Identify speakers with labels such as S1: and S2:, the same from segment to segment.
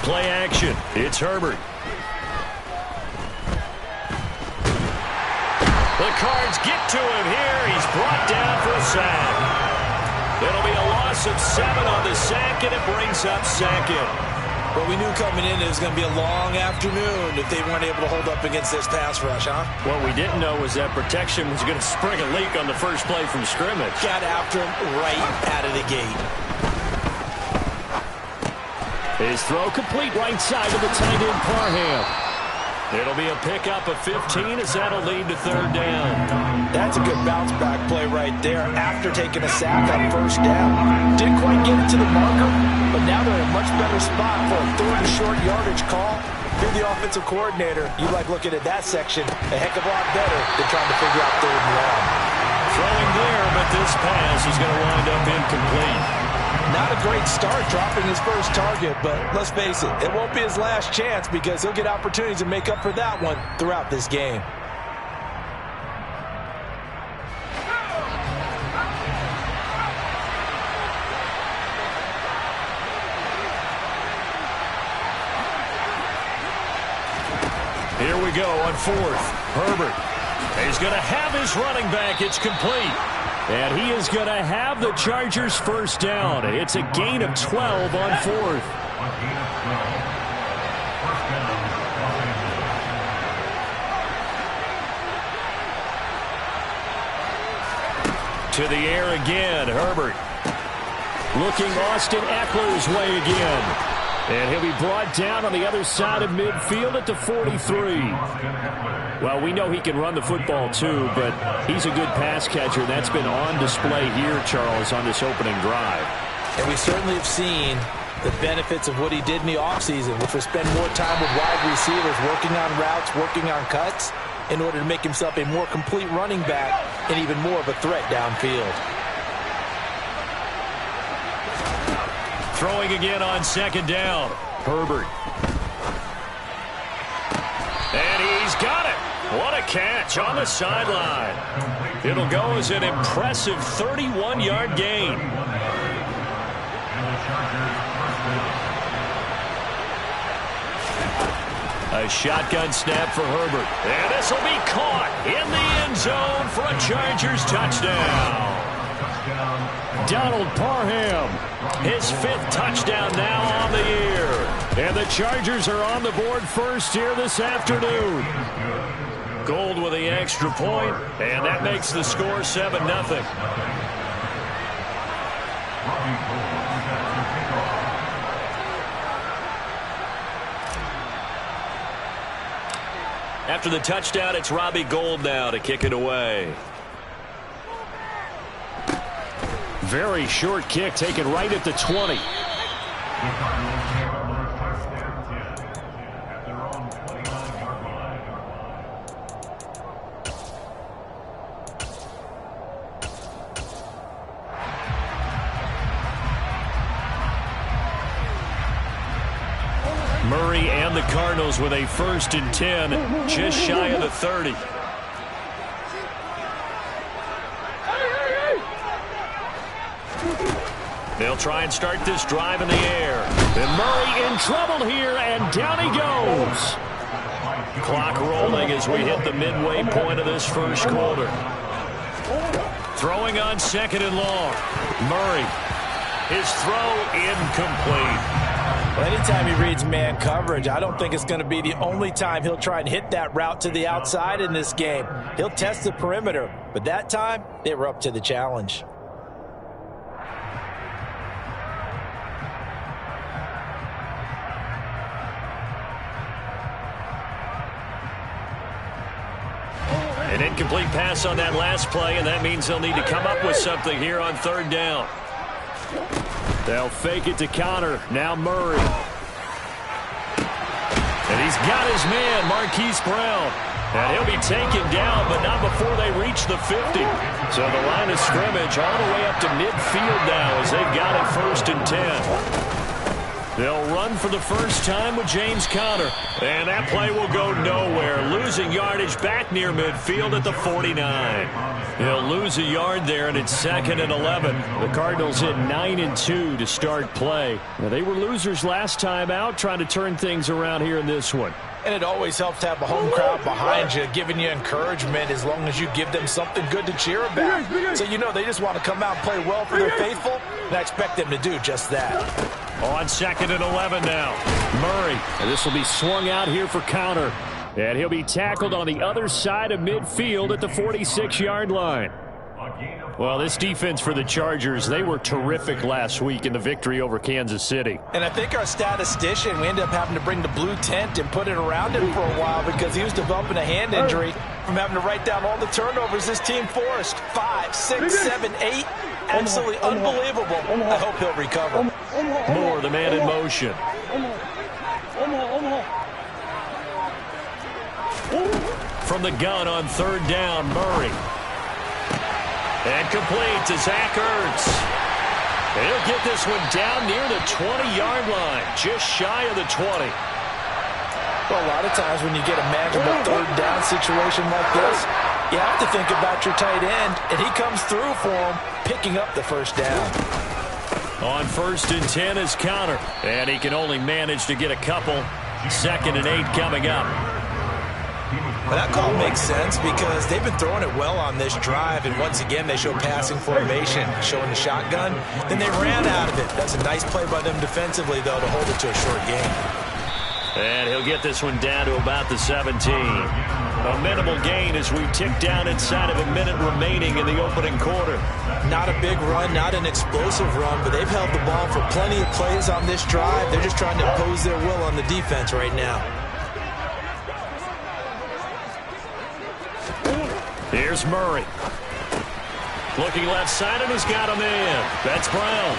S1: Play action. It's Herbert. The Cards get to him here. He's brought down for a sack. It'll be a loss of 7 on the sack, and it brings up second.
S2: Well, we knew coming in it was going to be a long afternoon if they weren't able to hold up against this pass rush, huh?
S1: What we didn't know was that protection was going to spring a leak on the first play from scrimmage.
S2: Got after him right out of the gate.
S1: His throw complete right side of the tight end Parham. It'll be a pickup of 15 as that'll lead to third down.
S2: That's a good bounce back play right there after taking a sack on first down. Didn't quite get it to the marker, but now they're in a much better spot for a third and short yardage call. If you're the offensive coordinator, you like looking at that section a heck of a lot better than trying to figure out third and long.
S1: Throwing there, but this pass is going to wind up incomplete.
S2: Not a great start dropping his first target, but let's face it, it won't be his last chance because he'll get opportunities to make up for that one throughout this game.
S1: Here we go on fourth. Herbert. He's going to have his running back. It's complete. And he is going to have the Chargers first down. It's a gain of 12 on fourth. To the air again, Herbert. Looking Austin Eckler's way again. And he'll be brought down on the other side of midfield at the 43. Well, we know he can run the football too, but he's a good pass catcher. That's been on display here, Charles, on this opening drive.
S2: And we certainly have seen the benefits of what he did in the offseason, which was spend more time with wide receivers, working on routes, working on cuts, in order to make himself a more complete running back and even more of a threat downfield.
S1: Throwing again on second down. Herbert. And he's got it. What a catch on the sideline. It'll go as an impressive 31-yard gain. A shotgun snap for Herbert. And this will be caught in the end zone for a Chargers touchdown. Donald Parham, his 5th touchdown now on the year. And the Chargers are on the board first here this afternoon. Gold with the extra point, and that makes the score 7-0. After the touchdown, it's Robbie Gould now to kick it away. Very short kick taken right at the 20. Murray and the Cardinals with a 1st and 10, just shy of the 30. They'll try and start this drive in the air. And Murray in trouble here, and down he goes. Clock rolling as we hit the midway point of this first quarter. Throwing on second and long. Murray. His throw incomplete.
S2: Well, anytime he reads man coverage, I don't think it's going to be the only time he'll try and hit that route to the outside in this game. He'll test the perimeter, but that time they were up to the challenge.
S1: An incomplete pass on that last play, and that means they'll need to come up with something here on third down. They'll fake it to counter. Now Murray. And he's got his man, Marquise Brown. And he'll be taken down, but not before they reach the 50. So the line of scrimmage all the way up to midfield now as they've got it 1st and 10. They'll run for the first time with James Conner. And that play will go nowhere. Losing yardage back near midfield at the 49. He'll lose a yard there, and it's 2nd and 11. The Cardinals hit 9-2 to start play. Now, they were losers last time out, trying to turn things around here in this one.
S2: And it always helps to have a home crowd behind you, giving you encouragement as long as you give them something good to cheer about. So you know they just want to come out and play well for their faithful, and I expect them to do just that.
S1: On 2nd and 11 now. Murray. And this will be swung out here for Conner. And he'll be tackled on the other side of midfield at the 46-yard line. Well, this defense for the Chargers, they were terrific last week in the victory over Kansas City.
S2: And I think our statistician, we ended up having to bring the blue tent and put it around him for a while because he was developing a hand injury from having to write down all the turnovers this team forced. 5, 6, 7, 8. Absolutely unbelievable. I hope he'll recover.
S1: Moore, the man in motion. From the gun on 3rd down, Murray. And complete to Zach Ertz. He'll get this one down near the 20-yard line, just shy of the 20.
S2: Well, a lot of times when you get a magical 3rd down situation like this, you have to think about your tight end, and he comes through for him, picking up the 1st down.
S1: On 1st and 10 is Conner, and he can only manage to get a couple. 2nd and 8 coming up.
S2: Well, that call makes sense because they've been throwing it well on this drive, and once again they show passing formation, showing the shotgun. Then they ran out of it. That's a nice play by them defensively, though, to hold it to a short game.
S1: And he'll get this one down to about the 17. A minimal gain as we tick down inside of a minute remaining in the opening quarter.
S2: Not a big run, not an explosive run, but they've held the ball for plenty of plays on this drive. They're just trying to impose their will on the defense right now.
S1: Here's Murray. Looking left side, and he's got a man. That's Brown.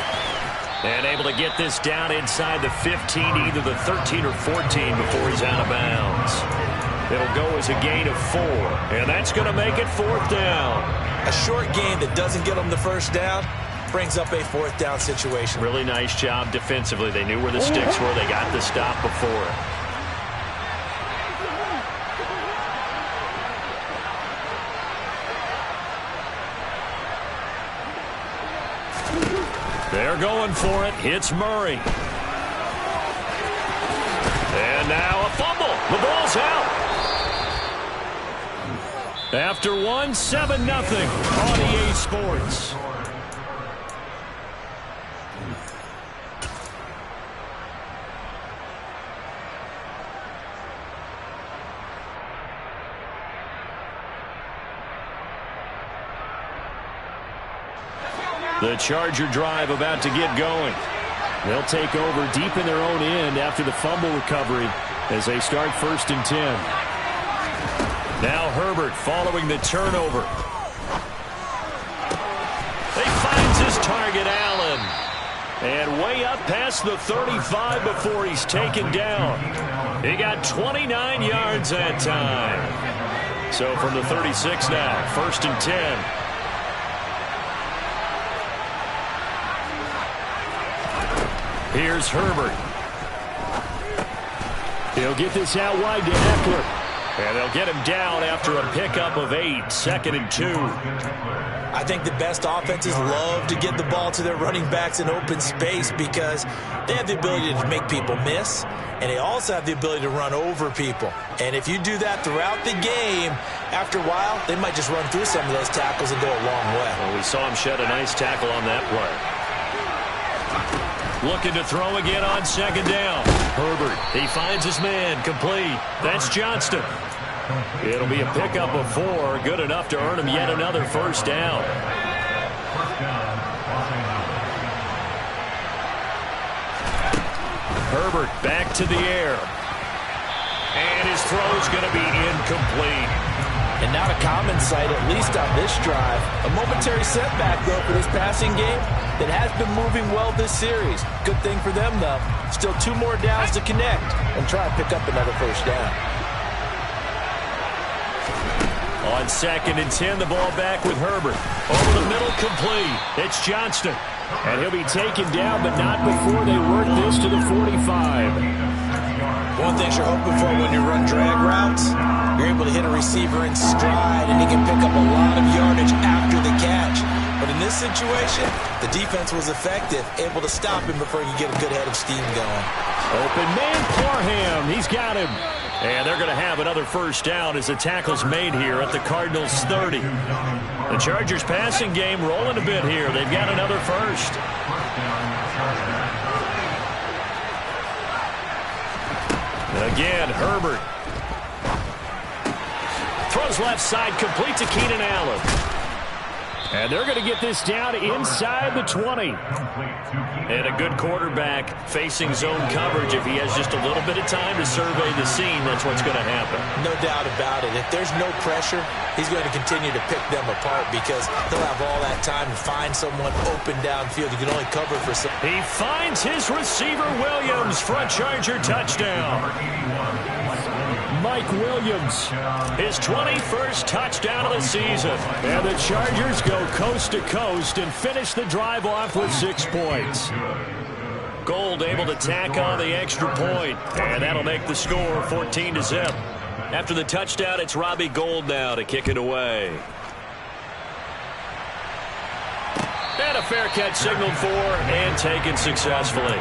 S1: And able to get this down inside the 15, either the 13 or 14 before he's out of bounds. It'll go as a gain of 4, and that's going to make it 4th down.
S2: A short gain that doesn't get them the 1st down brings up a 4th down situation.
S1: Really nice job defensively. They knew where the sticks were. They got the stop before it. They're going for it. It's Murray. And now a fumble. The ball's out. After 1, 7-0 on EA Sports. The Charger drive about to get going. They'll take over deep in their own end after the fumble recovery as they start 1st and 10. Now Herbert following the turnover. He finds his target, Allen. And way up past the 35 before he's taken down. He got 29 yards that time. So from the 36 now, 1st and 10. Here's Herbert. He'll get this out wide to Eckler. And they'll get him down after a pickup of 8, 2nd and 2.
S2: I think the best offenses love to get the ball to their running backs in open space because they have the ability to make people miss, and they also have the ability to run over people. And if you do that throughout the game, after a while, they might just run through some of those tackles and go a long way.
S1: Well, we saw him shed a nice tackle on that play. Looking to throw again on 2nd down. Herbert, he finds his man, complete. That's Johnston. It'll be a pickup of 4, good enough to earn him yet another 1st down. Herbert back to the air. And his throw's going to be incomplete.
S2: And not a common sight, at least on this drive. A momentary setback, though, for this passing game that has been moving well this series. Good thing for them, though. Still 2 more downs to connect and try and pick up another 1st down.
S1: On 2nd and 10, the ball back with Herbert. Over the middle, complete. It's Johnston. And he'll be taken down, but not before they work this to the 45.
S2: One thing you're hoping for when you run drag routes, you're able to hit a receiver in stride, and he can pick up a lot of yardage after the catch. But in this situation, the defense was effective, able to stop him before he could get a good head of steam going.
S1: Open man, Parham. He's got him. And they're going to have another first down as the tackle's made here at the Cardinals' 30. The Chargers' passing game rolling a bit here. They've got another first. Again, Herbert. Throws left side, complete to Keenan Allen. And they're going to get this down inside the 20. And a good quarterback facing zone coverage. If he has just a little bit of time to survey the scene, that's what's going to happen.
S2: No doubt about it. If there's no pressure, he's going to continue to pick them apart because he'll have all that time to find someone open downfield. You can only cover for some.
S1: He finds his receiver, Williams, for a Charger touchdown. Mike Williams, his 21st touchdown of the season. And the Chargers go coast to coast and finish the drive off with 6 points. Gold able to tack on the extra point, and that'll make the score 14-0. After the touchdown, it's Robbie Gould now to kick it away. And a fair catch signaled for and taken successfully.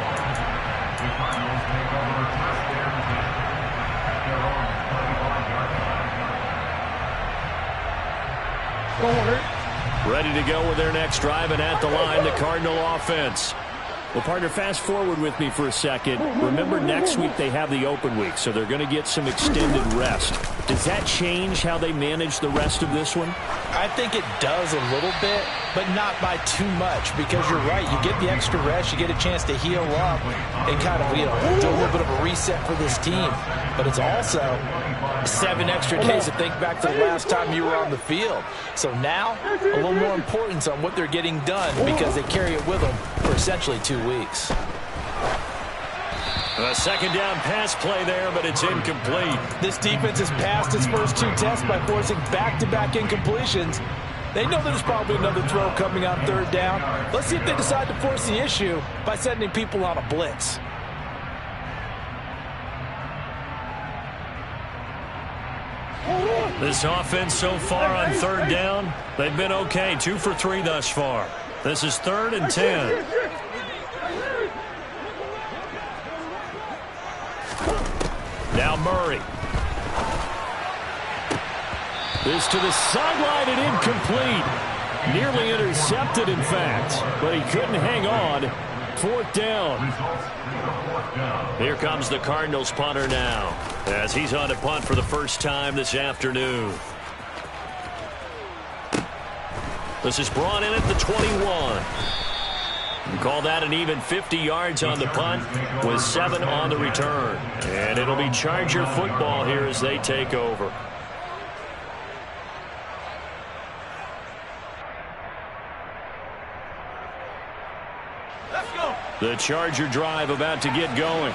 S1: Ready to go with their next drive, and at the line, the Cardinal offense. Well, partner, fast forward with me for a second. Remember, next week they have the open week, so they're going to get some extended rest. Does that change how they manage the rest of this one?
S2: I think it does a little bit, but not by too much, because you're right. You get the extra rest, you get a chance to heal up and kind of, do a little bit of a reset for this team. But it's also 7 extra days to think back to the last time you were on the field. So now, a little more importance on what they're getting done because they carry it with them for essentially 2 weeks.
S1: A second down pass play there, but it's incomplete.
S2: This defense has passed its first 2 tests by forcing back-to-back incompletions. They know there's probably another throw coming on 3rd down. Let's see if they decide to force the issue by sending people on a blitz.
S1: This offense so far on 3rd down, they've been okay. 2 for 3 thus far. This is 3rd and 10. Now Murray. This to the sideline and incomplete. Nearly intercepted, in fact, but he couldn't hang on. 4th down. Here comes the Cardinals punter now, as he's on to punt for the first time this afternoon. This is brought in at the 21. Call that an even 50 yards on the punt with 7 on the return. And it'll be Charger football here as they take over. Let's go. The Charger drive about to get going.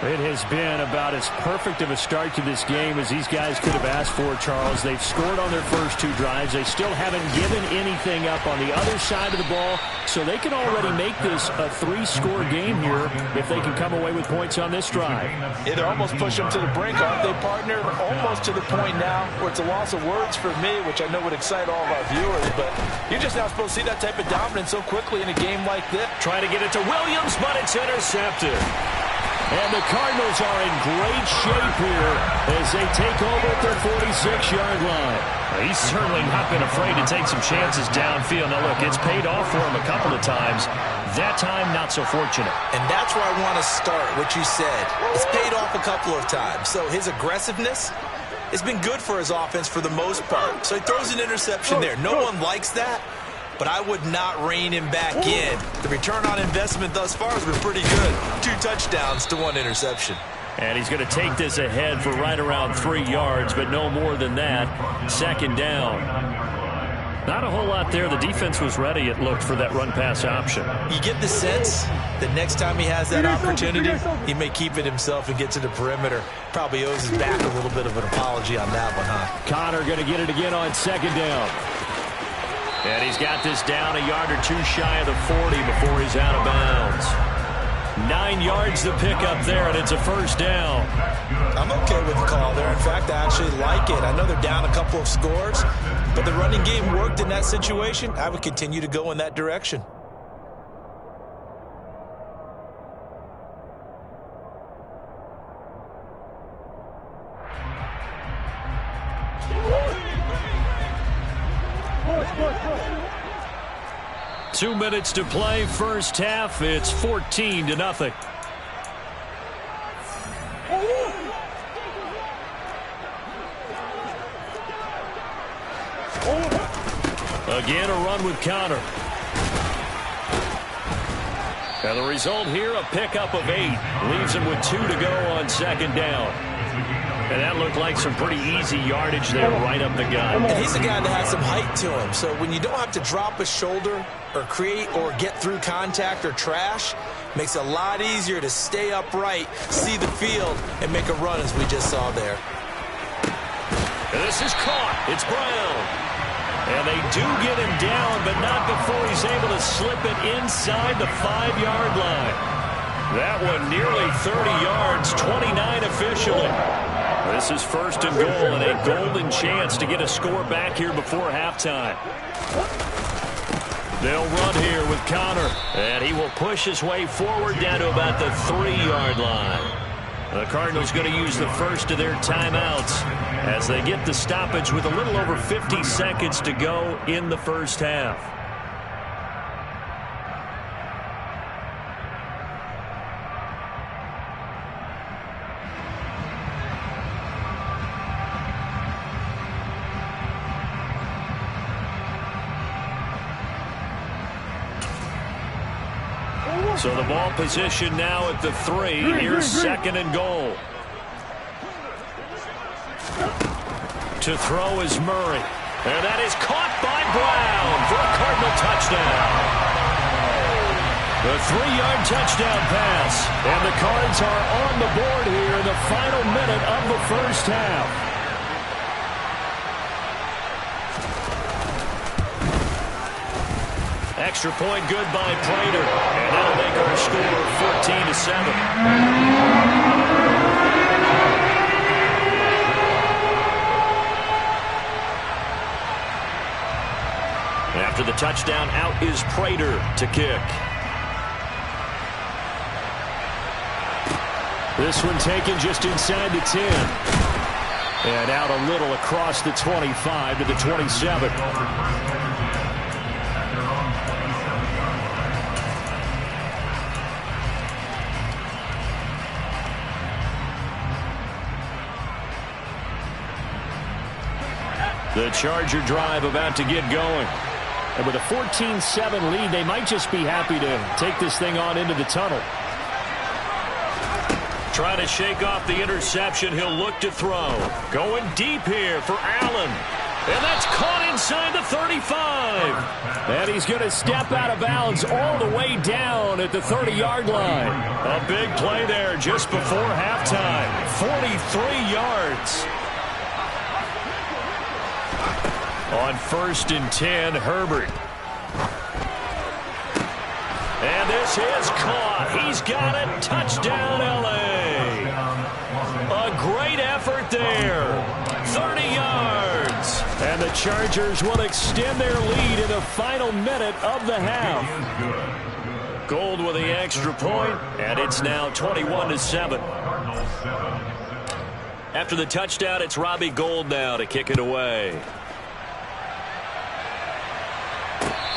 S1: It has been about as perfect of a start to this game as these guys could have asked for, Charles. They've scored on their first 2 drives. They still haven't given anything up on the other side of the ball, so they can already make this a 3-score game here if they can come away with points on this drive.
S2: Yeah, they're almost pushing them to the brink, aren't they, partner? Almost to the point now where it's a loss of words for me, which I know would excite all of our viewers, but you're just not supposed to see that type of dominance so quickly in a game like this.
S1: Trying to get it to Williams, but it's intercepted. And the Cardinals are in great shape here as they take over at their 46-yard line. He's certainly not been afraid to take some chances downfield. Now, look, it's paid off for him a couple of times. That time, not so fortunate.
S2: And that's where I want to start, what you said. It's paid off a couple of times. So his aggressiveness has been good for his offense for the most part. So he throws an interception there. No one likes that, but I would not rein him back in. The return on investment thus far has been pretty good. 2 touchdowns to 1 interception.
S1: And he's going to take this ahead for right around 3 yards, but no more than that. 2nd down. Not a whole lot there. The defense was ready, it looked, for that run-pass option.
S2: You get the sense that next time he has that opportunity, he may keep it himself and get to the perimeter. Probably owes his back a little bit of an apology on that one, huh?
S1: Connor going to get it again on second down. And he's got this down a yard or two shy of the 40 before he's out of bounds. 9 yards to pick up there, and it's a first down.
S2: I'm okay with the call there. In fact, I actually like it. I know they're down a couple of scores, but the running game worked in that situation. I would continue to go in that direction.
S1: Two minutes to play, first half. It's 14-0. Again, a run with Connor. And the result here, a pickup of 8. Leaves him with 2 to go on second down. And that looked like some pretty easy yardage there right up the gut.
S2: And he's a guy that has some height to him. So when you don't have to drop a shoulder or create or get through contact or trash, makes it a lot easier to stay upright, see the field, and make a run as we just saw there.
S1: And this is caught. It's Brown. And they do get him down, but not before he's able to slip it inside the 5-yard line. That one nearly 30 yards, 29 officially. This is first and goal, and a golden chance to get a score back here before halftime. They'll run here with Connor, and he will push his way forward down to about the 3-yard line. The Cardinals going to use the first of their timeouts as they get the stoppage with a little over 50 seconds to go in the first half. So the ball position now at the 3. Here's second and goal. To throw is Murray. And that is caught by Brown for a Cardinal touchdown. The 3-yard touchdown pass. And the Cards are on the board here in the final minute of the first half. Extra point good by Prater. And that'll make our score 14-7. After the touchdown, out is Prater to kick. This one taken just inside the 10. And out a little across the 25 to the 27. The Charger drive about to get going. And with a 14-7 lead, they might just be happy to take this thing on into the tunnel. Trying to shake off the interception. He'll look to throw. Going deep here for Allen. And that's caught inside the 35. And he's going to step out of bounds all the way down at the 30-yard line. A big play there just before halftime. 43 yards. On first and 10, Herbert. And this is caught. He's got it. Touchdown, L.A. A great effort there. 30 yards. And the Chargers will extend their lead in the final minute of the half. Gold with the extra point, and it's now 21-7. After the touchdown, it's Robbie Gould now to kick it away.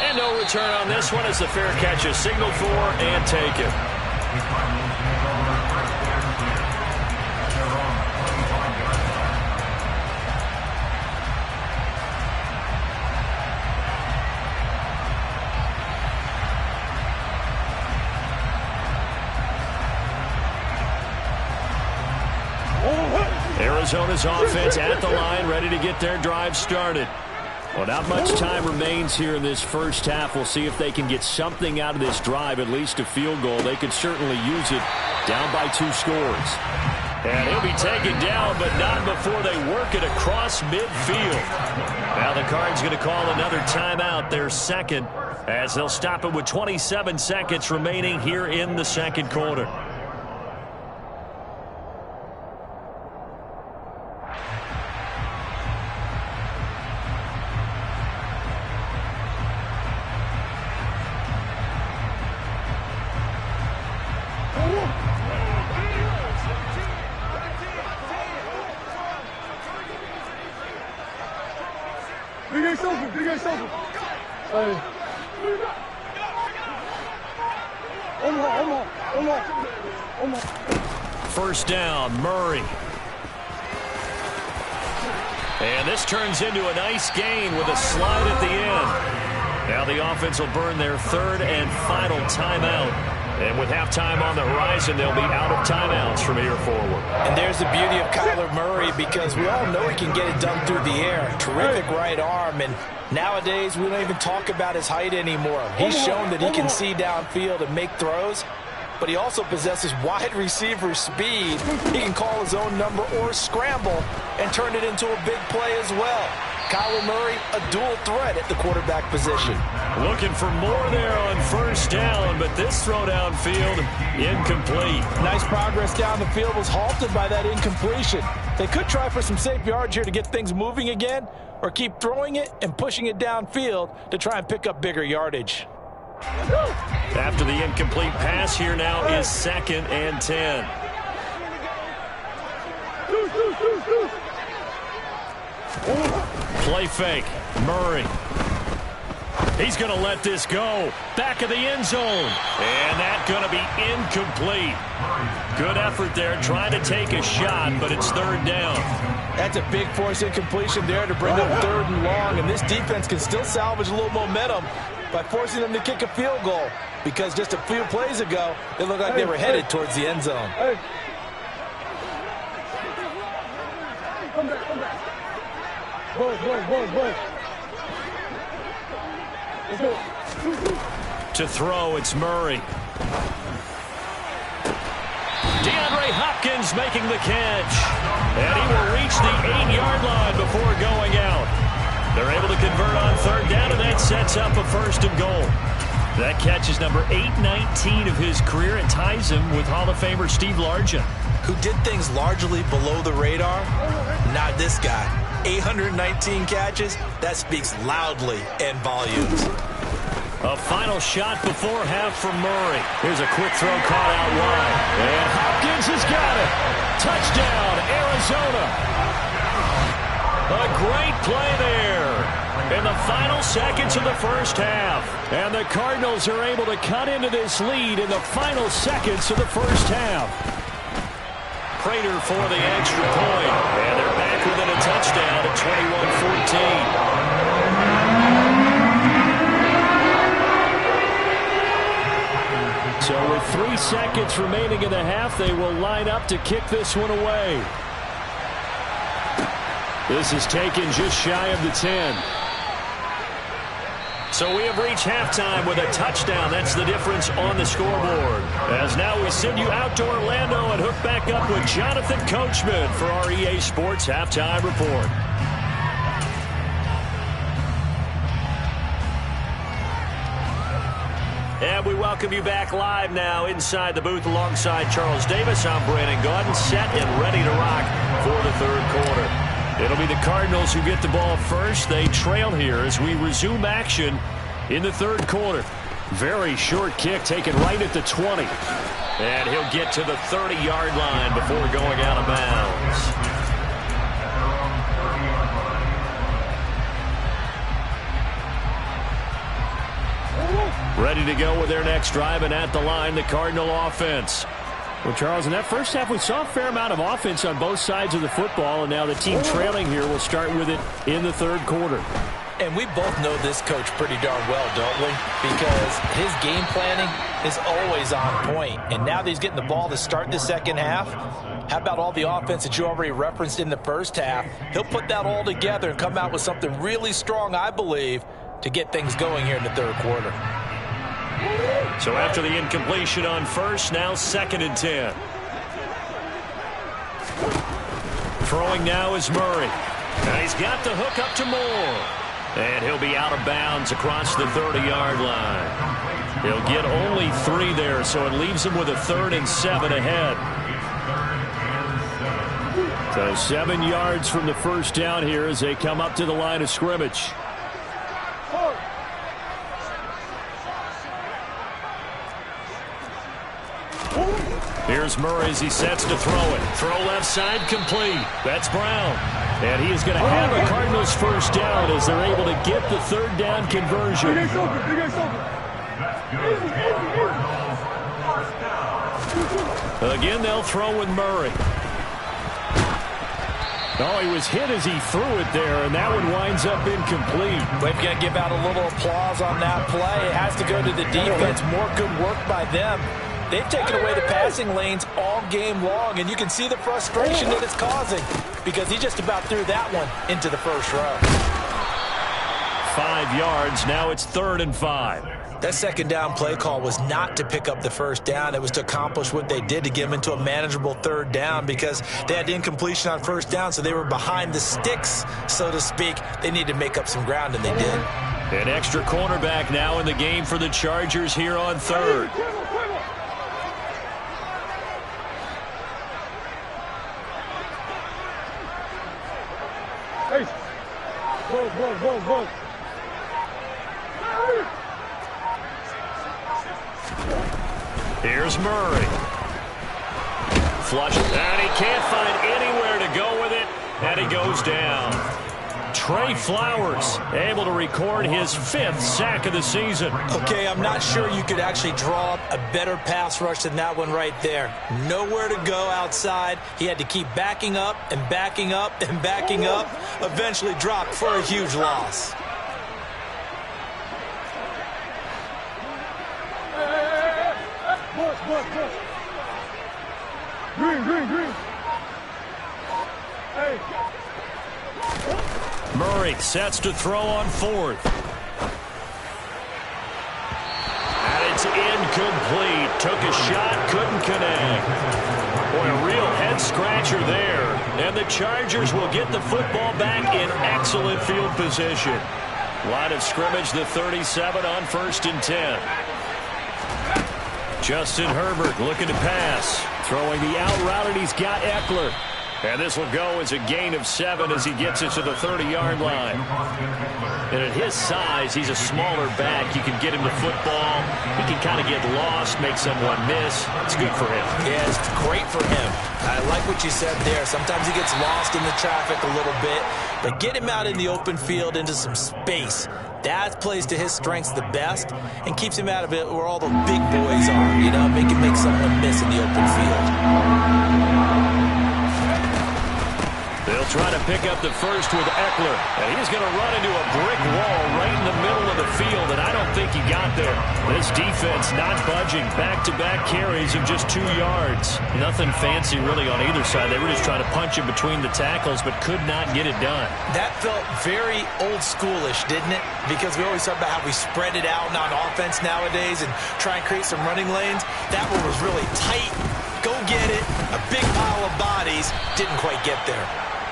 S1: And no return on this one as the fair catch is signaled for and taken. Arizona's offense at the line, ready to get their drive started. Well, not much time remains here in this first half. We'll see if they can get something out of this drive, at least a field goal. They could certainly use it, down by 2 scores. And he'll be taken down, but not before they work it across midfield. Now the Cards going to call another timeout, their second, as they'll stop it with 27 seconds remaining here in the second quarter. First down, Murray. And this turns into a nice gain with a slide at the end. Now the offense will burn their third and final timeout. And with halftime on the horizon, they'll be out of timeouts from here forward.
S2: And there's the beauty of Kyler Murray, because we all know he can get it done through the air. Terrific right arm, and nowadays we don't even talk about his height anymore. He's shown that he can see downfield and make throws, but he also possesses wide receiver speed. He can call his own number or scramble and turn it into a big play as well. Kyler Murray, a dual threat at the quarterback position.
S1: Looking for more there on first down, but this throw downfield, incomplete.
S2: Nice progress down the field was halted by that incompletion. They could try for some safe yards here to get things moving again, or keep throwing it and pushing it downfield to try and pick up bigger yardage.
S1: After the incomplete pass, here now is 2nd and 10. Play fake. Murray. He's going to let this go. Back of the end zone. And that's going to be incomplete. Good effort there, trying to take a shot, but it's third down.
S2: That's a big force incompletion there to bring up 3rd and long, and this defense can still salvage a little momentum by forcing them to kick a field goal, because just a few plays ago, it looked like they were headed towards the end zone.
S3: Come back. Boy. Let's go.
S1: To throw, it's Murray. DeAndre Hopkins making the catch. And he will reach the 8-yard line before going out. They're able to convert on third down, and that sets up a 1st and goal. That catch is number 819 of his career. It ties him with Hall of Famer Steve Largent,
S2: who did things largely below the radar. Not this guy. 819 catches, that speaks loudly in volumes.
S1: A final shot before half from Murray. Here's a quick throw caught out wide. And Hopkins has got it. Touchdown, Arizona. A great play there in the final seconds of the first half. And the Cardinals are able to cut into this lead in the final seconds of the first half. Prater for the extra point. And they're back within a touchdown at 21-14. So with 3 seconds remaining in the half, they will line up to kick this one away. This is taken just shy of the 10. So we have reached halftime with a touchdown. That's the difference on the scoreboard. As now we send you out to Orlando and hook back up with Jonathan Coachman for our EA Sports Halftime Report. And we welcome you back live now inside the booth alongside Charles Davis. I'm Brandon Gaudin, set and ready to rock for the third quarter. It'll be the Cardinals who get the ball first. They trail here as we resume action in the third quarter. Very short kick taken right at the 20. And he'll get to the 30-yard line before going out of bounds. Ready to go with their next drive, and at the line, the Cardinal offense. Well, Charles, in that first half, we saw a fair amount of offense on both sides of the football, and now the team trailing here will start with it in the third quarter.
S2: And we both know this coach pretty darn well, don't we? Because his game planning is always on point. And now that he's getting the ball to start the second half, how about all the offense that you already referenced in the first half? He'll put that all together and come out with something really strong, I believe, to get things going here in the third quarter.
S1: So after the incompletion on first, now 2nd and 10. Throwing now is Murray. And he's got the hook up to Moore. And he'll be out of bounds across the 30-yard line. He'll get only 3 there, so it leaves him with a 3rd and 7 ahead. So 7 yards from the first down here as they come up to the line of scrimmage. Here's Murray as he sets to throw it. Throw left side complete. That's Brown. And he is going to have a Cardinals first down as they're able to get the 3rd down conversion. Again, they'll throw with Murray. Oh, he was hit as he threw it there, and that one winds up incomplete.
S2: We've got to give out a little applause on that play. It has to go to the defense. More good work by them. They've taken away the passing lanes all game long, and you can see the frustration that it's causing because he just about threw that one into the first row.
S1: 5 yards. Now it's 3rd and 5.
S2: That second down play call was not to pick up the first down. It was to accomplish what they did to get them into a manageable 3rd down because they had incompletion on first down, so they were behind the sticks, so to speak. They needed to make up some ground, and they did.
S1: An extra cornerback now in the game for the Chargers here on 3rd.
S3: Go.
S1: Here's Murray. Flush, and he can't find anywhere to go with it, and he goes down. Trey Flowers able to record his 5th sack of the season.
S2: Okay, I'm not sure you could actually draw up a better pass rush than that one right there. Nowhere to go outside. He had to keep backing up and backing up and backing up. Eventually dropped for a huge loss.
S3: Boss. Green. Hey.
S1: Murray sets to throw on 4th. And it's incomplete. Took a shot, couldn't connect. Boy, a real head-scratcher there. And the Chargers will get the football back in excellent field position. Line of scrimmage, the 37 on 1st and 10. Justin Herbert looking to pass. Throwing the out route, and he's got Eckler. And this will go as a gain of 7 as he gets it to the 30-yard line. And at his size, he's a smaller back. You can get him the football. He can kind of get lost, make someone miss. It's good for him.
S2: Yeah, it's great for him. I like what you said there. Sometimes he gets lost in the traffic a little bit. But get him out in the open field into some space. That plays to his strengths the best and keeps him out of it where all the big boys are. You know, make someone miss in the open field.
S1: They'll try to pick up the first with Eckler. And he's going to run into a brick wall right in the middle of the field, and I don't think he got there. This defense not budging. Back-to-back carries of just 2 yards. Nothing fancy really on either side. They were just trying to punch in between the tackles, but could not get it done.
S2: That felt very old-schoolish, didn't it? Because we always talk about how we spread it out on offense nowadays and try and create some running lanes. That one was really tight. Go get it. A big pile of bodies. Didn't quite get there.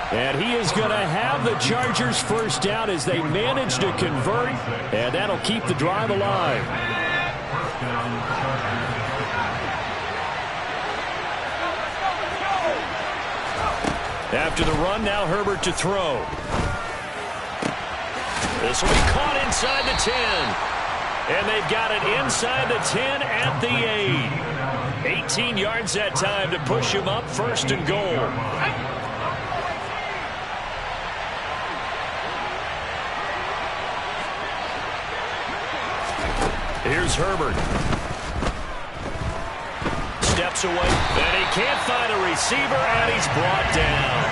S1: And he is going to have the Chargers first down as they manage to convert, and that'll keep the drive alive. After the run, now Herbert to throw. This will be caught inside the 10. And they've got it inside the 10 at the 8. 18 yards that time to push him up, 1st and goal. Here's Herbert. Steps away, and he can't find a receiver, and he's brought down.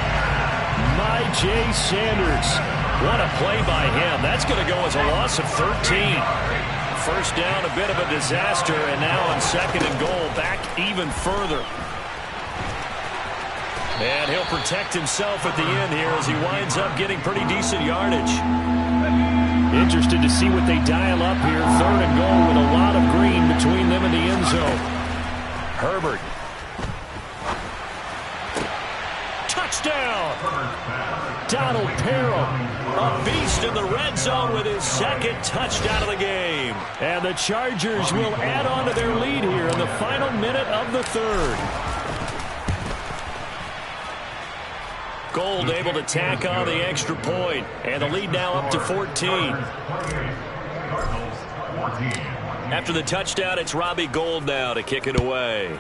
S1: Jay Sanders What a play by him. That's going to go as a loss of 13. First down, a bit of a disaster, and now on 2nd and goal, back even further. And he'll protect himself at the end here as he winds up getting pretty decent yardage. Interested to see what they dial up here. 3rd and goal with a lot of green between them and the end zone. Herbert. Touchdown! Donald Parham, a beast in the red zone with his 2nd touchdown of the game. And the Chargers will add on to their lead here in the final minute of the 3rd. Gold able to tack on the extra point, and the lead now up to 14. After the touchdown, it's Robbie Gould now to kick it away.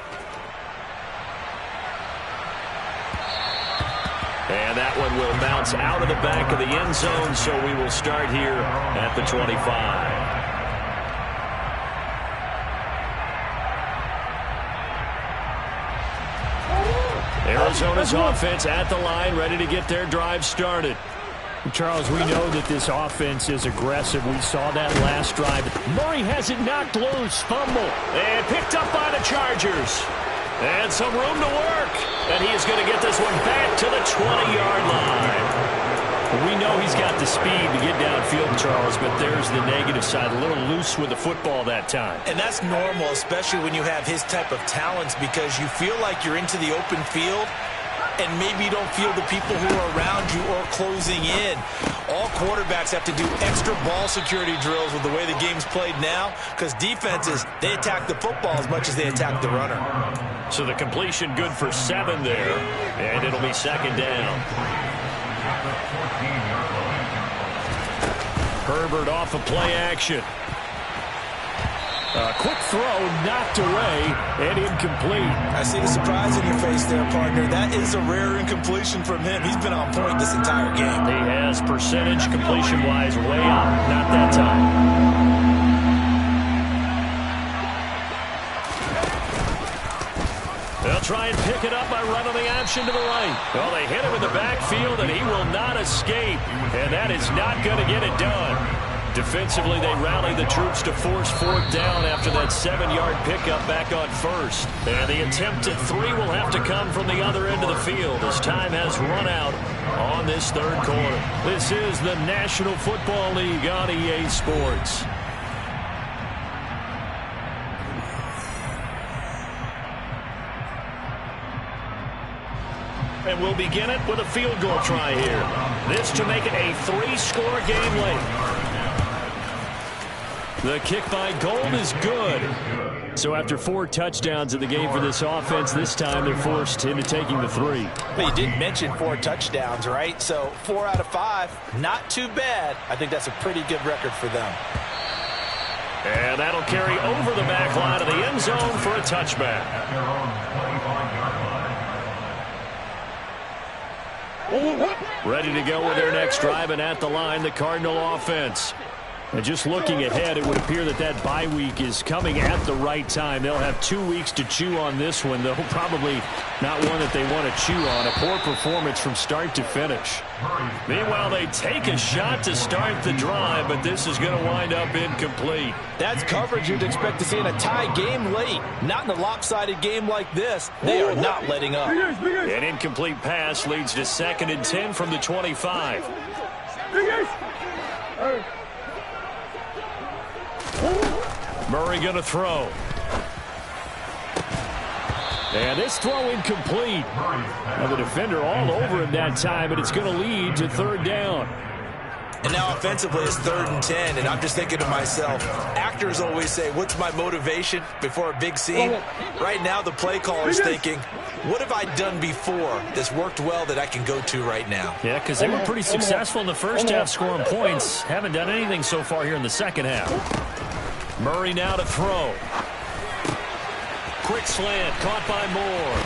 S1: And that one will bounce out of the back of the end zone, so we will start here at the 25. Arizona's offense at the line, ready to get their drive started.
S4: Charles, we know that this offense is aggressive. We saw that last drive. Murray has it knocked loose. Fumble.
S1: And picked up by the Chargers. And some room to work. And he is going to get this one back to the 20-yard line. We know he's got the speed to get downfield, Charles, but there's the negative side. A little loose with the football that time.
S2: And that's normal, especially when you have his type of talents, because you feel like you're into the open field and maybe you don't feel the people who are around you or closing in. All quarterbacks have to do extra ball security drills with the way the game's played now, because defenses, they attack the football as much as they attack the runner.
S1: So the completion good for 7 there, and it'll be 2nd down. Herbert off of play action.
S4: A quick throw knocked away and incomplete.
S2: I see the surprise in your face there, partner. That is a rare incompletion from him. He's been on point this entire game.
S1: He has percentage completion-wise way up. Not that time. They'll try and pick it up by running the option to the right. Well, they hit him in the backfield, and he will not escape. And that is not going to get it done. Defensively, they rally the troops to force 4th down after that 7-yard pickup back on 1st. And the attempt at 3 will have to come from the other end of the field as time has run out on this 3rd quarter. This is the National Football League on EA Sports. And we'll begin it with a field goal try here. This to make it a 3-score game late. The kick by Gould is good. So after 4 touchdowns in the game for this offense, this time they're forced into taking the 3.
S2: But you did mention 4 touchdowns, right? So 4 out of 5, not too bad. I think that's a pretty good record for them.
S1: And that'll carry over the back line of the end zone for a touchback. Ready to go with their next drive, and at the line, the Cardinal offense. And just looking ahead, it would appear that that bye week is coming at the right time. They'll have 2 weeks to chew on this one, though probably not one that they want to chew on. A poor performance from start to finish. Meanwhile, they take a shot to start the drive, but this is going to wind up incomplete.
S2: That's coverage you'd expect to see in a tie game late. Not in a lopsided game like this. They are not letting up.
S1: An incomplete pass leads to 2nd and 10 from the 25. Murray going to throw. And this throw incomplete. Now the defender all over him that time, but it's going to lead to 3rd down.
S2: And now offensively it's 3rd and 10, and I'm just thinking to myself, actors always say, what's my motivation before a big scene? Right now the play caller's thinking, what have I done before that's worked well that I can go to right now?
S1: Yeah, because they were pretty successful in the first half scoring points. Haven't done anything so far here in the second half. Murray now to throw. Quick slant, caught by Moore.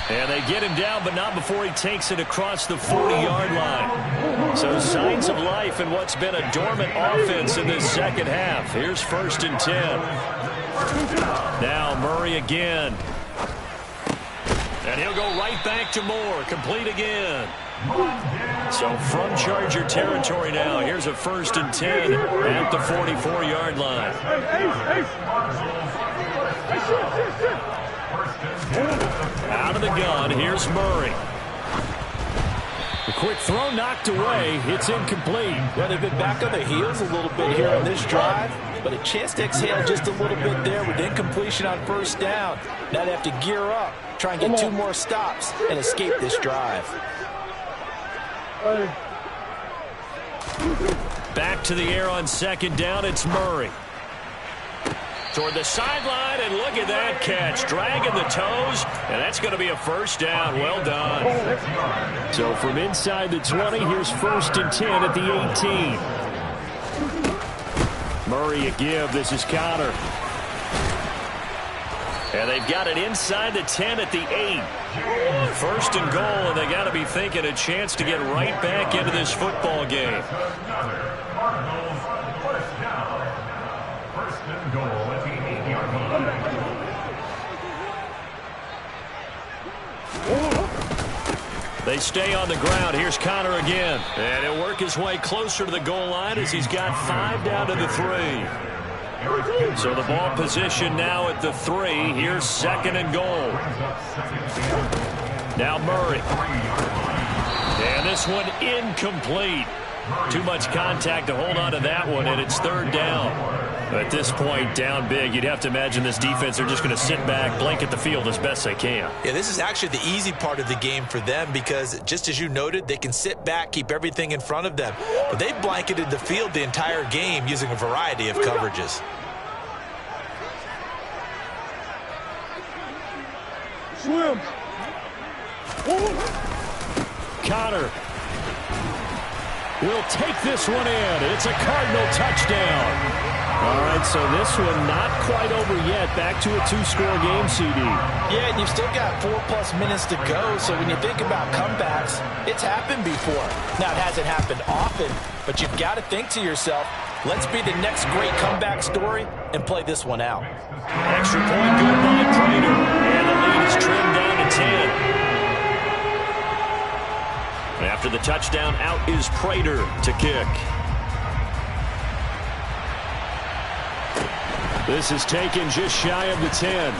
S1: And they get him down, but not before he takes it across the 40-yard line. So signs of life in what's been a dormant offense in this second half. Here's 1st and 10. Now Murray again. And he'll go right back to Moore. Complete again. So from Charger territory now, here's a 1st and 10 at the 44-yard line. Out of the gun, here's Murray.
S4: The quick throw knocked away. It's incomplete.
S2: Well, they've been back on their heels a little bit here on this drive, but a chance to exhale just a little bit there with incompletion on 1st down. Now they have to gear up, try and get 2 more stops, and escape this drive.
S1: Back to the air on 2nd down, it's Murray. Toward the sideline, and look at that catch. Dragging the toes, and that's going to be a 1st down. Well done.
S4: So from inside the 20, here's 1st and 10 at the 18. Murray a give. This is Connor.
S1: And they've got it inside the 10 at the 8. 1st and goal, and they got to be thinking a chance to get right back into this football game. They stay on the ground. Here's Connor again. And he'll work his way closer to the goal line as he's got 5 down to the 3. So the ball position now at the 3. Here's 2nd and goal. Now Murray. And this one incomplete. Too much contact to hold on to that one, and it's 3rd down. At this point, down big, you'd have to imagine this defense are just going to sit back, blanket the field as best they can.
S2: Yeah, this is actually the easy part of the game for them because, just as you noted, they can sit back, keep everything in front of them. But they've blanketed the field the entire game using a variety of coverages.
S3: Swim.
S4: Connor will take this one in. It's a Cardinal touchdown. All right, so this one not quite over yet. Back to a 2-score game, CD.
S2: Yeah, and you've still got 4+ minutes to go, so when you think about comebacks, it's happened before. Now, it hasn't happened often, but you've got to think to yourself, let's be the next great comeback story and play this one out.
S1: Extra point good by Prater, and the lead is trimmed down to 10. After the touchdown, out is Prater to kick.
S4: This is taken just shy of the 10.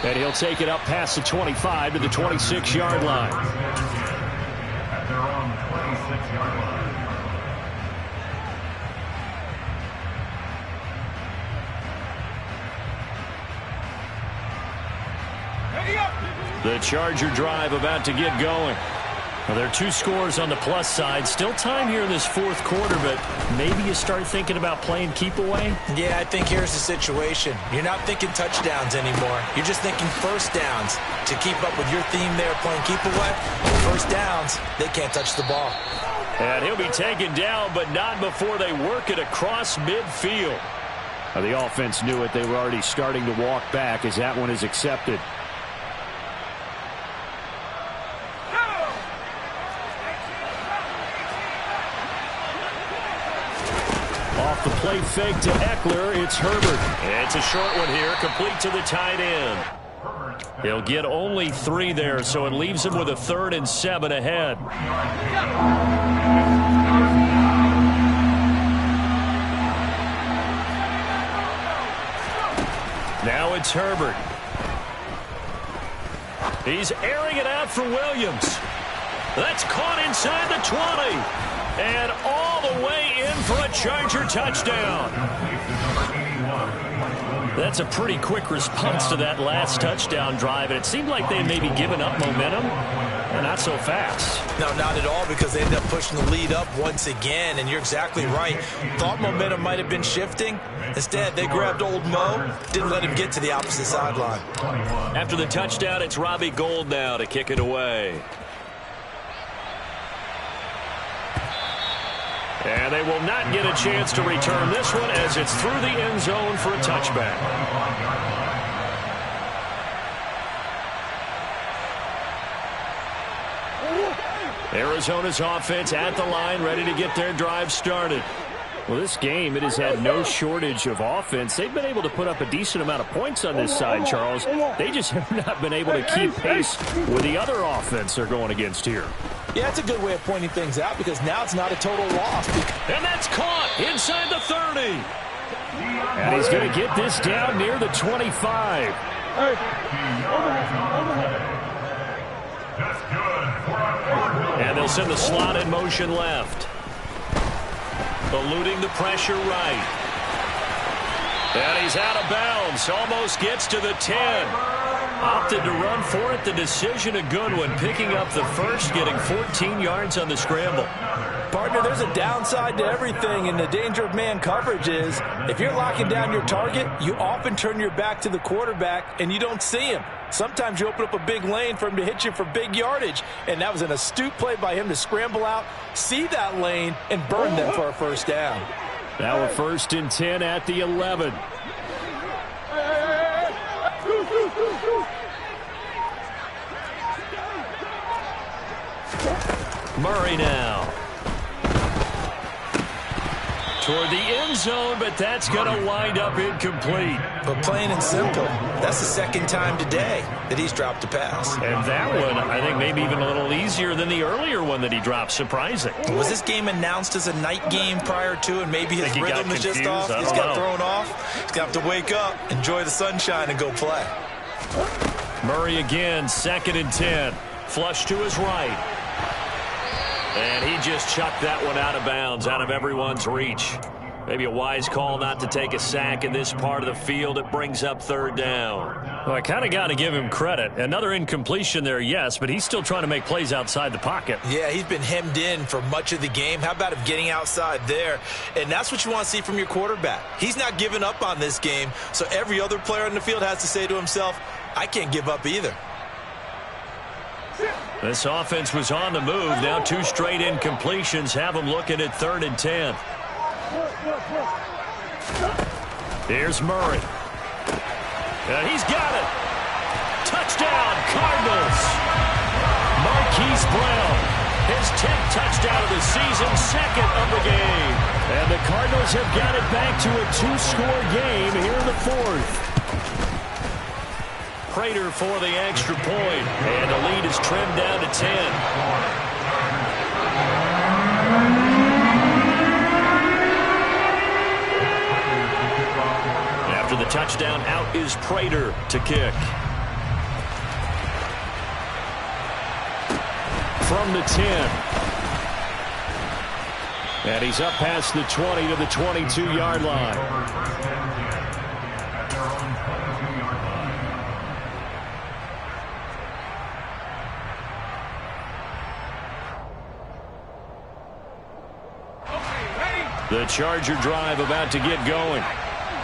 S4: And he'll take it up past the 25 to the 26-yard line.
S5: At their own 26-yard line.
S1: The Charger drive about to get going. Well, there are 2 scores on the plus side. Still time here in this 4th quarter, but maybe you start thinking about playing keep away?
S2: Yeah, I think here's the situation. You're not thinking touchdowns anymore. You're just thinking 1st downs. To keep up with your theme there, playing keep away, 1st downs, they can't touch the ball.
S1: And he'll be taken down, but not before they work it across midfield.
S4: Well, the offense knew it. They were already starting to walk back as that one is accepted. Off the play fake to Eckler, it's Herbert.
S1: It's a short one here, complete to the tight end. He'll get only 3 there, so it leaves him with a 3rd and 7 ahead. Now it's Herbert. He's airing it out for Williams. That's caught inside the 20. And all the way in for a Charger touchdown. That's a pretty quick response to that last touchdown drive. And it seemed like they may be giving up momentum. And not so fast.
S2: No, not at all, because they ended up pushing the lead up once again. And you're exactly right. Thought momentum might have been shifting. Instead, they grabbed old Mo. Didn't let him get to the opposite sideline.
S1: After the touchdown, it's Robbie Gould now to kick it away. And they will not get a chance to return this one as it's through the end zone for a touchback. Arizona's offense at the line, ready to get their drive started.
S4: Well, this game, it has had no shortage of offense. They've been able to put up a decent amount of points on this side, Charles. They just have not been able to keep pace with the other offense they're going against here.
S2: Yeah, it's a good way of pointing things out because now it's not a total loss.
S1: And that's caught inside the 30.
S4: And he's going to get this down near the 25.
S1: And they'll send the slot in motion left. Eluding the pressure right. And he's out of bounds. Almost gets to the 10. Opted to run for it. The decision a good one. Picking up the first, getting 14 yards on the scramble.
S2: Partner, there's a downside to everything, and the danger of man coverage is if you're locking down your target, you often turn your back to the quarterback and you don't see him. Sometimes you open up a big lane for him to hit you for big yardage, and that was an astute play by him to scramble out, see that lane, and burn them for a first down.
S4: Now a 1st and 10 at the 11.
S1: Murray now. Toward the end zone, but that's going to wind up incomplete.
S2: But plain and simple, that's the second time today that he's dropped a pass.
S1: And that one, I think, maybe even a little easier than the earlier one that he dropped. Surprising.
S2: Was this game announced as a night game prior to, and maybe his rhythm is just off? He's got thrown off. He's going to have to wake up, enjoy the sunshine, and go play.
S1: Murray again, 2nd and 10. Flush to his right. And he just chucked that one out of bounds, out of everyone's reach. Maybe a wise call not to take a sack in this part of the field. It brings up 3rd down.
S4: Well, I kind of got to give him credit. Another incompletion there, yes, but he's still trying to make plays outside the pocket.
S2: Yeah, he's been hemmed in for much of the game. How about him getting outside there? And that's what you want to see from your quarterback. He's not giving up on this game, so every other player in the field has to say to himself, I can't give up either.
S1: This offense was on the move. Now 2 straight incompletions have them looking at 3rd and 10. Here's Murray. And he's got it. Touchdown, Cardinals. Marquise Brown, his 10th touchdown of the season, 2nd of the game.
S4: And the Cardinals have got it back to a 2-score game here in the 4th.
S1: Prater for the extra point, and the lead is trimmed down to 10. After the touchdown, out is Prater to kick.
S4: From the 10. And he's up past the 20 to the 22-yard line. The Charger drive about to get going.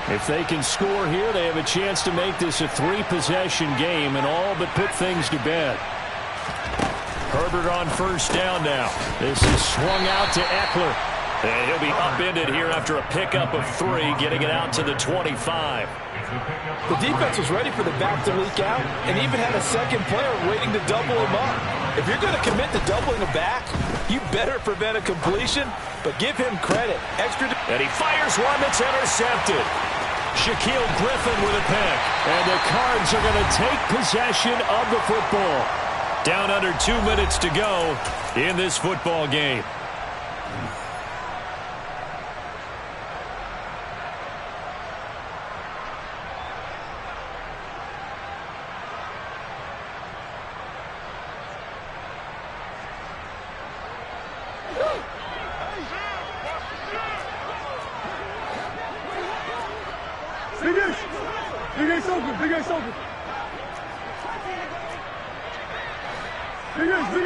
S4: If they can score here, they have a chance to make this a 3-possession game and all but put things to bed.
S1: Herbert on 1st down now.
S4: This is swung out to Eckler.
S1: And he'll be upended here after a pickup of 3, getting it out to the 25.
S2: The defense was ready for the back to leak out and even had a second player waiting to double him up. If you're going to commit to doubling a back, you better prevent a completion, but give him credit.
S1: And he fires one that's intercepted. Shaquille Griffin with a pick.
S4: And the Cards are going to take possession of the football.
S1: Down under 2 minutes to go in this football game.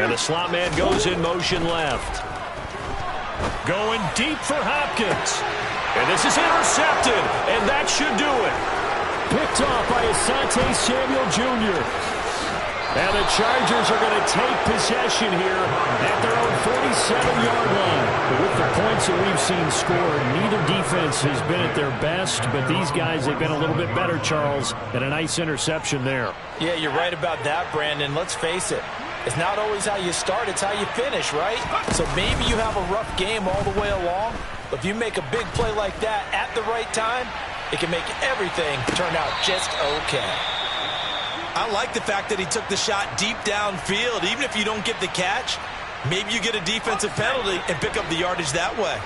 S1: And the slot man goes in motion left. Going deep for Hopkins. And this is intercepted, and that should do it.
S4: Picked off by Asante Samuel Jr. And the Chargers are going to take possession here at their own 47-yard line. But with the points that we've seen scored, neither defense has been at their best, but these guys, they've been a little bit better, Charles, and a nice interception there.
S2: Yeah, you're right about that, Brandon. Let's face it. It's not always how you start, it's how you finish, right? So maybe you have a rough game all the way along, If you make a big play like that at the right time, it can make everything turn out just okay. I like the fact that he took the shot deep downfield. Even if you don't get the catch, maybe you get a defensive penalty and pick up the yardage that way.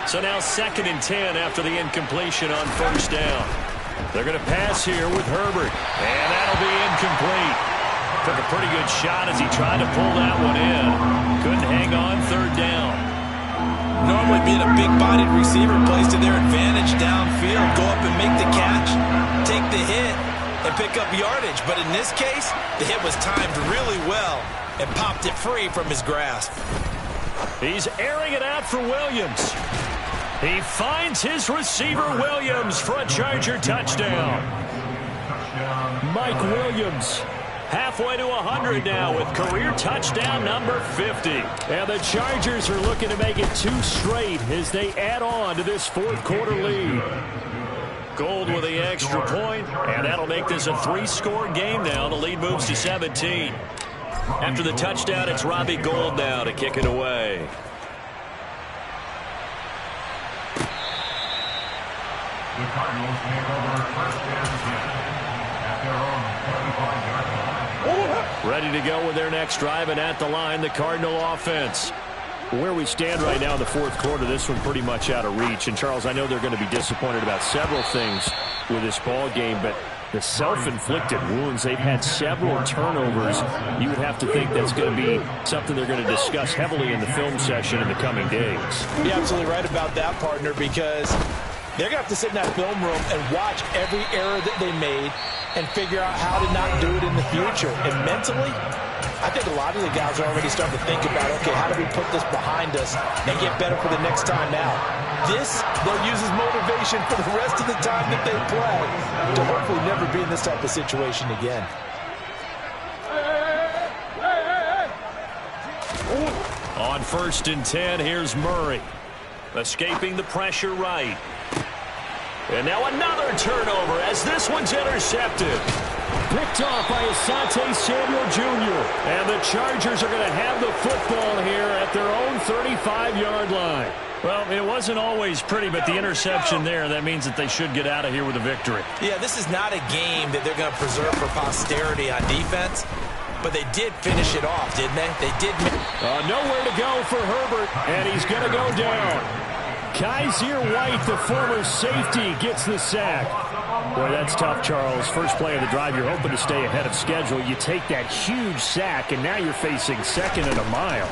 S1: So now 2nd and 10 after the incompletion on 1st down. They're going to pass here with Herbert, and that'll be incomplete. Took a pretty good shot as he tried to pull that one in. Couldn't hang on 3rd down.
S2: Normally being a big-bodied receiver plays to their advantage downfield. Go up and make the catch, take the hit, and pick up yardage. But in this case, the hit was timed really well and popped it free from his grasp.
S1: He's airing it out for Williams. He finds his receiver Williams for a Charger touchdown. Mike Williams halfway to 100 now with career touchdown number 50. And the Chargers are looking to make it 2 straight as they add on to this 4th quarter lead. Gold with the extra point, and that'll make this a 3-score game now. The lead moves to 17. After the touchdown, it's Robbie Gould now to kick it away.
S5: The Cardinals take over 1st and 10 at their own 35-yard line.
S1: Ready to go with their next drive, and at the line, the Cardinal offense. Where we stand right now in the 4th quarter, this one pretty much out of reach. And, Charles, I know they're going to be disappointed about several things with this ball game, but the self-inflicted wounds, they've had several turnovers. You would have to think that's going to be something they're going to discuss heavily in the film session in the coming days.
S2: You're absolutely right about that, partner, because they're going to have to sit in that film room and watch every error that they made and figure out how to not do it in the future. And mentally, I think a lot of the guys are already starting to think about, okay, how do we put this behind us and get better for the next time out? This, they'll use as motivation for the rest of the time that they play to hopefully never be in this type of situation again.
S1: On 1st and 10, here's Murray. Escaping the pressure right. And now another turnover as this one's intercepted. Picked off by Asante Samuel Jr. And the Chargers are going to have the football here at their own 35-yard line. Well, it wasn't always pretty, but the interception there, that means that they should get out of here with a victory.
S2: Yeah, this is not a game that they're going to preserve for posterity on defense, but they did finish it off, didn't they? They did.
S1: Nowhere to go for Herbert, and he's going to go down. Kaiser White, the former safety, gets the sack. Boy, that's tough, Charles. First play of the drive, you're hoping to stay ahead of schedule. You take that huge sack, and now you're facing 2nd and a mile.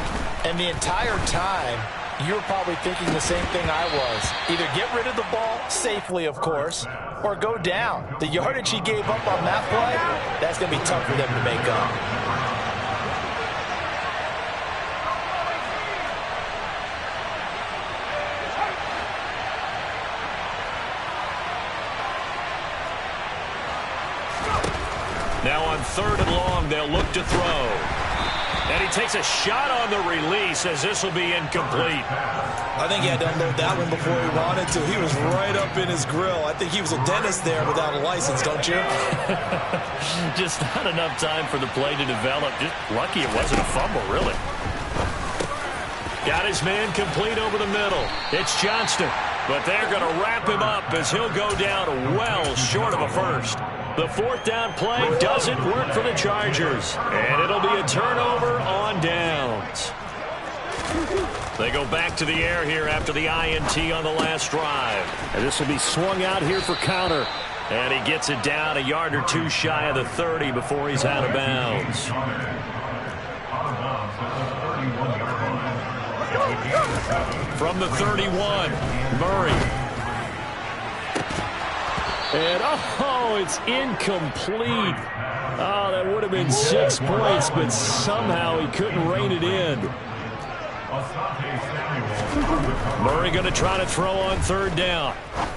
S2: And the entire time, you were probably thinking the same thing I was. Either get rid of the ball, safely, of course, or go down. The yardage he gave up on that play, that's going to be tough for them to make up.
S1: Now on 3rd and long, they'll look to throw. And he takes a shot on the release as this will be incomplete.
S2: I think he had to unload that one before he wanted to. He was right up in his grill. I think he was a dentist there without a license, don't you?
S1: Just not enough time for the play to develop. Just lucky it wasn't a fumble, really. Got his man complete over the middle. It's Johnston. But they're going to wrap him up as he'll go down well short of a first. The 4th down play doesn't work for the Chargers. And it'll be a turnover on downs. They go back to the air here after the INT on the last drive. And this will be swung out here for counter. And he gets it down a yard or two shy of the 30 before he's out of bounds. From the 31, Murray. And, oh, it's incomplete. Oh, that would have been 6 points, but somehow he couldn't rein it in. Murray going to try to throw on 3rd down.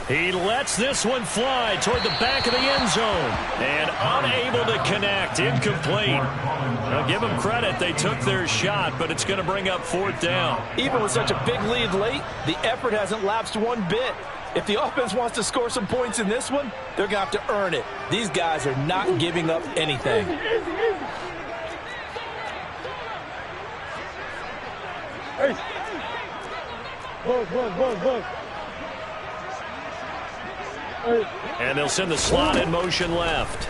S1: He lets this one fly toward the back of the end zone. And unable to connect. Incomplete. Now, give them credit. They took their shot, but it's going to bring up 4th down.
S2: Even with such a big lead late, the effort hasn't lapsed one bit. If the offense wants to score some points in this one, they're going to have to earn it. These guys are not giving up anything.
S3: Buzz.
S1: And they'll send the slot in motion left.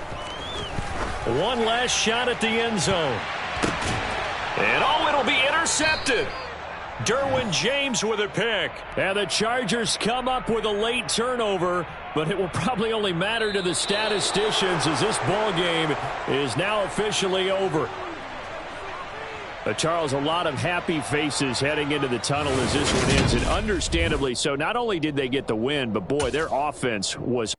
S1: One last shot at the end zone. And oh, it'll be intercepted. Derwin James with a pick. And the Chargers come up with a late turnover, but it will probably only matter to the statisticians as this ball game is now officially over. Charles, a lot of happy faces heading into the tunnel as this one ends, and understandably so. Not only did they get the win, but boy, their offense was